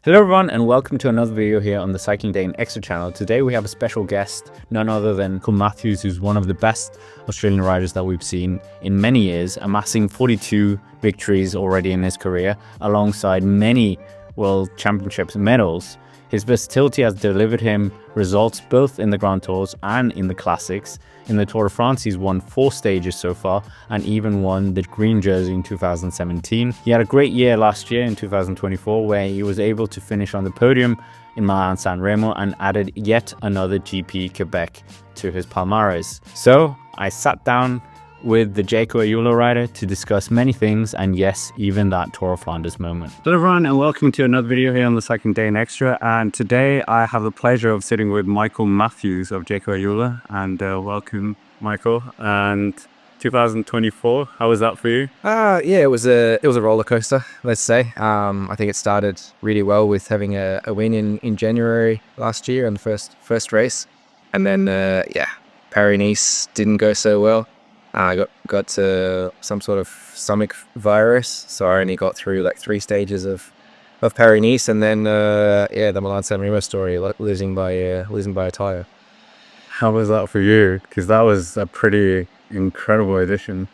Hello everyone and welcome to another video here on the Cycling Day in Extra channel. Today we have a special guest, none other than Michael Matthews, who's one of the best Australian riders that we've seen in many years, amassing 42 victories already in his career, alongside many World Championships medals. His versatility has delivered him results both in the Grand Tours and in the Classics. In the Tour de France, he's won 4 stages so far and even won the green jersey in 2017. He had a great year last year in 2024 where he was able to finish on the podium in Milan-San Remo and added yet another GP Quebec to his palmarès. So I sat down with the Jayco Ayulo rider to discuss many things, and yes, even that Tour of Flanders moment. Hello everyone and welcome to another video here on the Cycling Day in Extra, and today I have the pleasure of sitting with Michael Matthews of Jayco Ayulo, and welcome Michael. And 2024, how was that for you? Yeah, it was a roller coaster, let's say. I think it started really well with having a win in January last year on the first race, and then Paris-Nice didn't go so well. I got some sort of stomach virus, so I only got through like 3 stages of Paris-Nice, and then the Milan-San Remo story, losing by a tire. How was that for you? Because that was a pretty incredible edition.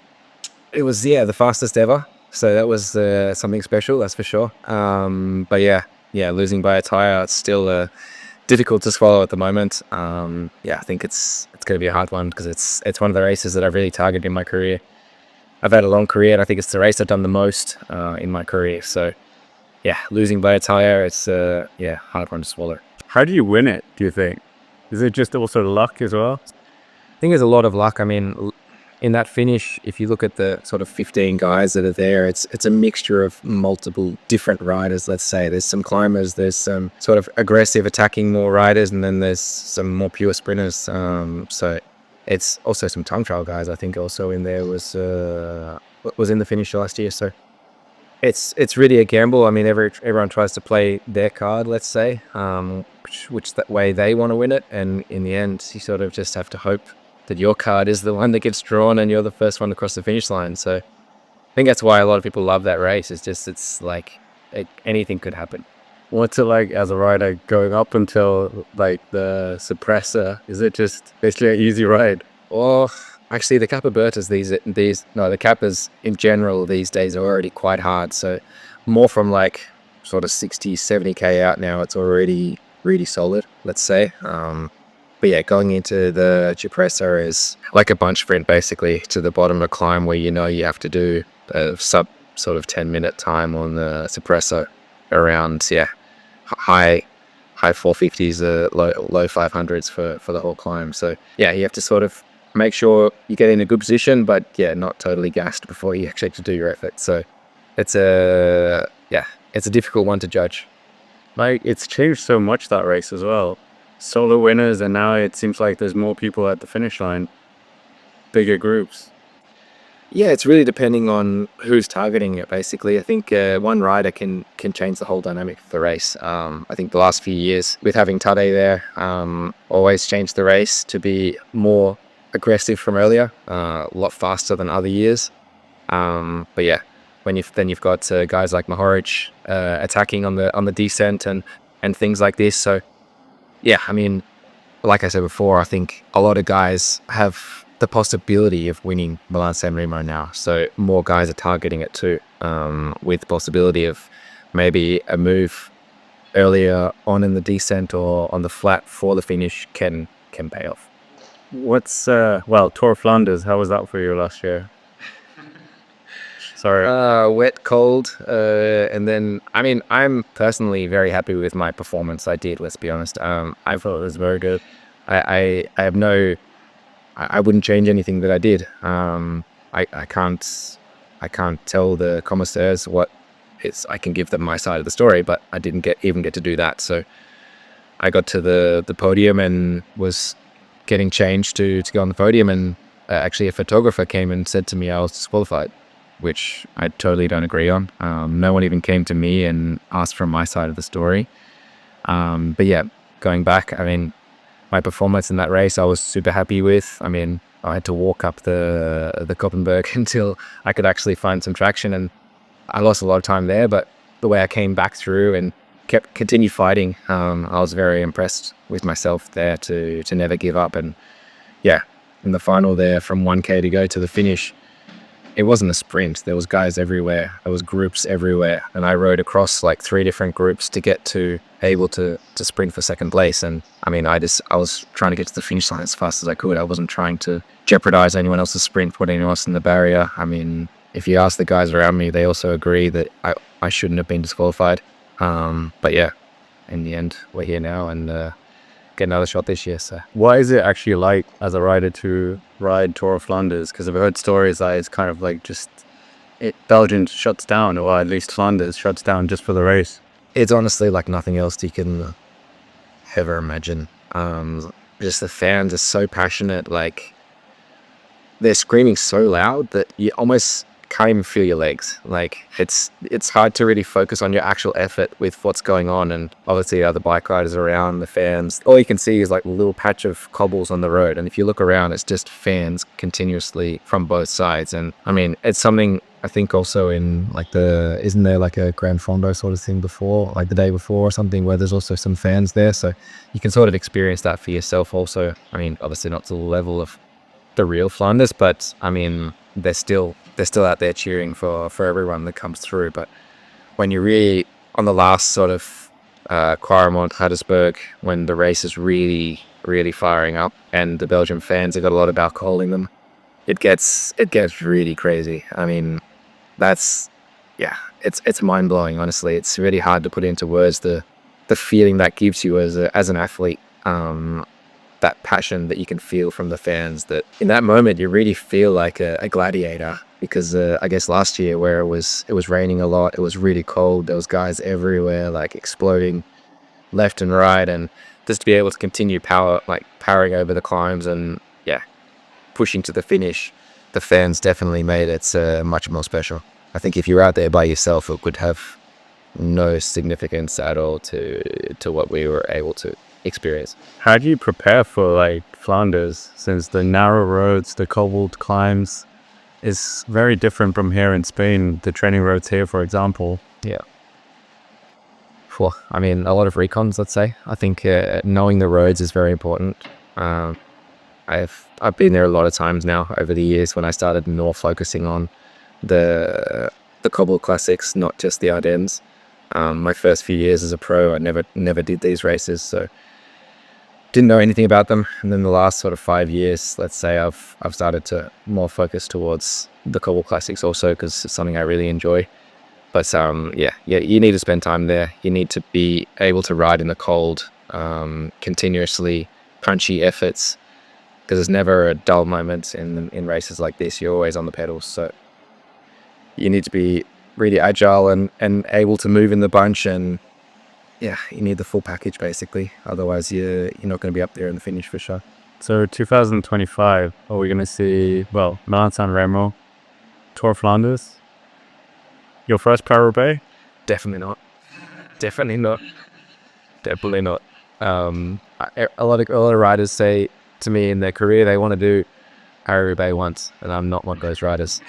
It was the fastest ever, so that was something special, that's for sure. But losing by a tire, it's still difficult to swallow at the moment. I think it's going to be a hard one because it's one of the races that I've really targeted in my career. I've had a long career, and I think it's the race I've done the most in my career. So yeah, losing by a tire, it's hard one to swallow. How do you win it, do you think? Is it just also luck as well? I think there's a lot of luck. I mean, in that finish, if you look at the sort of 15 guys that are there, it's a mixture of multiple different riders, let's say. There's some climbers, there's some sort of aggressive attacking more riders, and then there's some more pure sprinters. So it's also some time trial guys, I think, also in there was in the finish last year. So it's really a gamble. I mean, everyone tries to play their card, let's say, which that way they want to win it. And in the end, you sort of just have to hope that your card is the one that gets drawn and you're the first one across the finish line. So I think that's why a lot of people love that race. It's like anything could happen. What's it like as a rider going up until like the suppressor? Is it just basically an easy ride? Or actually the Capabertas, the Kappas in general these days are already quite hard. So more from like sort of 60, 70k out now, it's already really solid, let's say. But yeah, going into the Cipressa is like a bunch sprint basically to the bottom of a climb where you have to do a sub sort of 10-minute time on the Cipressa around high 450s, low 500s for the whole climb. So yeah, you have to sort of make sure you get in a good position, but not totally gassed before you actually have to do your effort. So it's a difficult one to judge. Like, it's changed so much, that race as well. Solo winners, and now it seems like there's more people at the finish line, bigger groups. Yeah, it's really depending on who's targeting it, basically. I think one rider can change the whole dynamic of the race. I think the last few years with having Tadej there always changed the race to be more aggressive from earlier, a lot faster than other years. But yeah, when you've got guys like Mohoric attacking on the descent and things like this. So yeah, I mean, like I said before, I think a lot of guys have the possibility of winning Milan-San Remo now. So more guys are targeting it too, with the possibility of maybe a move earlier on in the descent or on the flat for the finish can pay off. What's Tour of Flanders, how was that for you last year? Sorry. Wet, cold, and then, I mean, I'm personally very happy with my performance I did, let's be honest. I thought it was very good. I wouldn't change anything that I did. I can't tell the commissaires what I can give them my side of the story, but I didn't even get to do that. So I got to the podium and was getting changed to go on the podium, and actually a photographer came and said to me I was disqualified, which I totally don't agree on. No one even came to me and asked for my side of the story. But yeah, going back, I mean, my performance in that race I was super happy with. I mean, I had to walk up the Koppenberg until I could actually find some traction, and I lost a lot of time there, but the way I came back through and continued fighting. I was very impressed with myself there to never give up. And yeah, in the final there, from 1K to go to the finish, it wasn't a sprint. There was guys everywhere. There was groups everywhere. And I rode across like 3 different groups to get to able to sprint for second place. And I mean, I was trying to get to the finish line as fast as I could. I wasn't trying to jeopardize anyone else's sprint, put anyone else in the barrier. I mean, if you ask the guys around me, they also agree that I shouldn't have been disqualified. But yeah, in the end, we're here now and get another shot this year. So What is it actually like as a rider to ride Tour of Flanders? Because I've heard stories that it's kind of like just Belgium shuts down, or at least Flanders shuts down just for the race. it's honestly like nothing else you can ever imagine. Just the fans are so passionate, like they're screaming so loud that you almost can't even feel your legs. Like it's hard to really focus on your actual effort with what's going on. And obviously other bike riders around, the fans, all you can see is like a little patch of cobbles on the road. And if you look around, it's just fans continuously from both sides. And I mean, it's something I think also in like isn't there like a Grand Fondo sort of thing before, like the day before or something, where there's also some fans there. So you can sort of experience that for yourself also. I mean, obviously not to the level of the real Flanders, but I mean, they're still out there cheering for everyone that comes through. But when you're really on the last sort of Quaremont, Hattersburg, when the race is really, really firing up and the Belgian fans have got a lot of alcohol in them, it gets really crazy. I mean, it's mind blowing. Honestly, it's really hard to put into words the feeling that gives you as an athlete. That passion that you can feel from the fans, that in that moment you really feel like a gladiator. Because I guess last year, where it was raining a lot, it was really cold, there was guys everywhere like exploding left and right, and just to be able to continue powering over the climbs and pushing to the finish, the fans definitely made it much more special. I think if you're out there by yourself, it would have no significance at all to what we were able to experience. How do you prepare for like Flanders, since the narrow roads, the cobbled climbs is very different from here in Spain, the training roads here, for example? Yeah. Well, I mean, a lot of recons, let's say. I think knowing the roads is very important. I've been there a lot of times now over the years, when I started more focusing on the cobble classics, not just the Ardennes. My first few years as a pro, I never did these races, so didn't know anything about them. And then the last sort of 5 years, let's say, I've started to more focus towards the cobble classics also, because it's something I really enjoy. But you need to spend time there. You need to be able to ride in the cold, continuously punchy efforts, because there's never a dull moment in races like this. You're always on the pedals, so you need to be really agile and able to move in the bunch, and you need the full package basically. Otherwise you're not going to be up there in the finish for sure. So 2025, are we going to see, well, Milan-San Remo, Tour of Flanders? Your first Paris-Roubaix? Definitely not. Definitely not. Definitely not. A lot of riders say to me in their career they want to do Paris-Roubaix once, and I'm not one of those riders.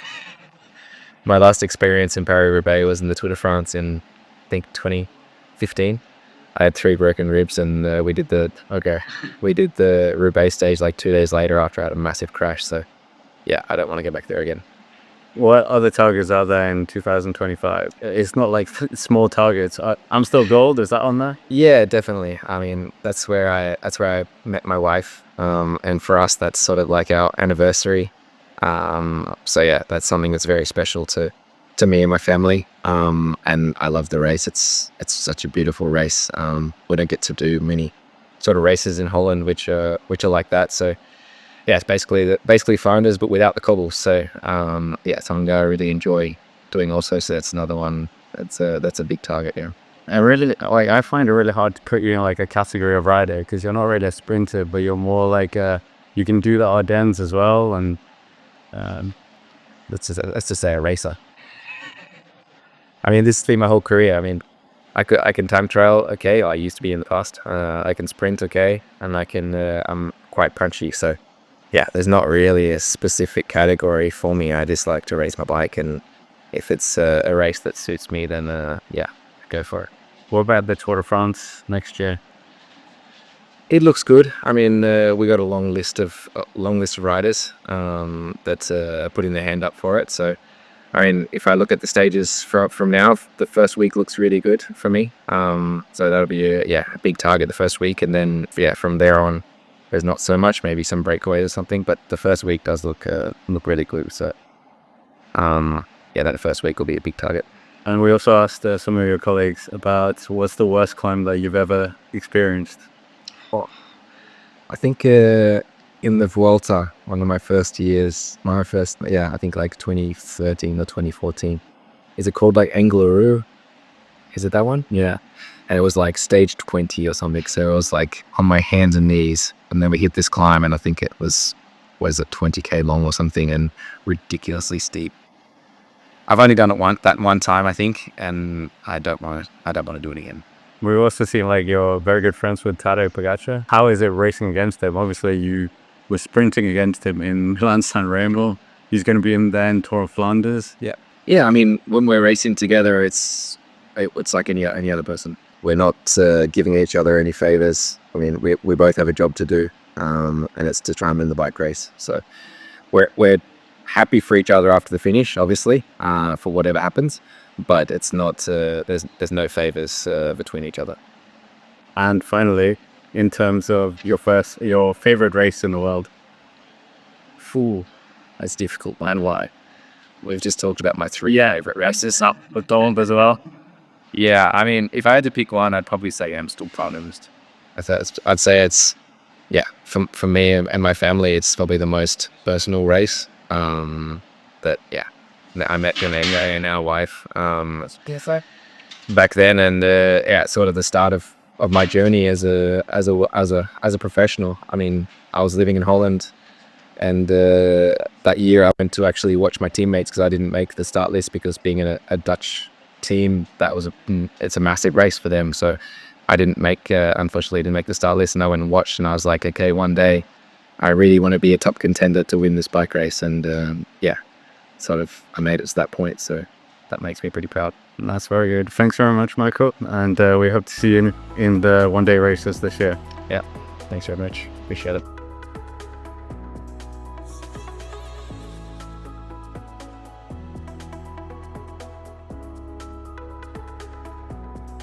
My last experience in Paris-Roubaix was in the Tour de France in, I think, 2015. I had 3 broken ribs, and we did the Roubaix stage like 2 days later after I had a massive crash. So yeah, I don't want to get back there again. What other targets are there in 2025? It's not like small targets. Amstel Gold, is that on there? Yeah, definitely. I mean, that's where I met my wife, and for us, that's sort of like our anniversary. So yeah, that's something that's very special to me and my family. And I love the race. It's such a beautiful race. We don't get to do many sort of races in Holland which are like that. So yeah, it's basically Flanders but without the cobbles. So something that I really enjoy doing also. So that's another one that's a big target. Yeah. I find it really hard to put you in like a category of rider, because you're not really a sprinter, but you're more like you can do the Ardennes as well, and let's just say a racer. I mean, this has been my whole career. I mean, I can time trial, okay. I used to be in the past. I can sprint, okay, and I'm quite punchy. So yeah, there's not really a specific category for me. I just like to race my bike, and if it's a race that suits me, then go for it. What about the Tour de France next year? It looks good. I mean, we got a long list of riders that putting their hand up for it. So, I mean, if I look at the stages from now, the first week looks really good for me. So that'll be a big target the first week, and then from there on, there's not so much. Maybe some breakaways or something, but the first week does look really good. So, that first week will be a big target. And we also asked some of your colleagues about what's the worst climb that you've ever experienced. I think in the Vuelta, one of my first years, I think like 2013 or 2014. Is it called like Angleroo? Is it that one? Yeah. And it was like stage 20 or something. So it was like on my hands and knees. And then we hit this climb, and I think it was it 20K long or something, and ridiculously steep. I've only done it that one time, I think, and I don't want to do it again. We've also seen like you're very good friends with Tadej Pogacar. How is it racing against him? Obviously, you were sprinting against him in Milan-San Remo. He's going to be in then Tour of Flanders. Yeah. I mean, when we're racing together, it's like any other person. We're not giving each other any favors. I mean, we both have a job to do, and it's to try and win the bike race. So we're happy for each other after the finish, obviously, for whatever happens. But it's not. There's no favors between each other. And finally, in terms of your favorite race in the world. That's difficult, man. Why? We've just talked about my three favorite races. But Dawn as well. Yeah, I mean, if I had to pick one, I'd probably say Amstel Proudest. I'd say it's for me and my family, it's probably the most personal race. I met Janenga and our wife back then, and sort of the start of my journey as a professional. I mean, I was living in Holland, and that year I went to actually watch my teammates because I didn't make the start list, because being in a Dutch team, it's a massive race for them. So I unfortunately didn't make the start list, and I went and watched, and I was like, okay, one day I really want to be a top contender to win this bike race, and I made it to that point, so that makes me pretty proud. That's very good. Thanks very much, Michael, and we hope to see you in the one-day races this year. Yeah, thanks very much. Appreciate it.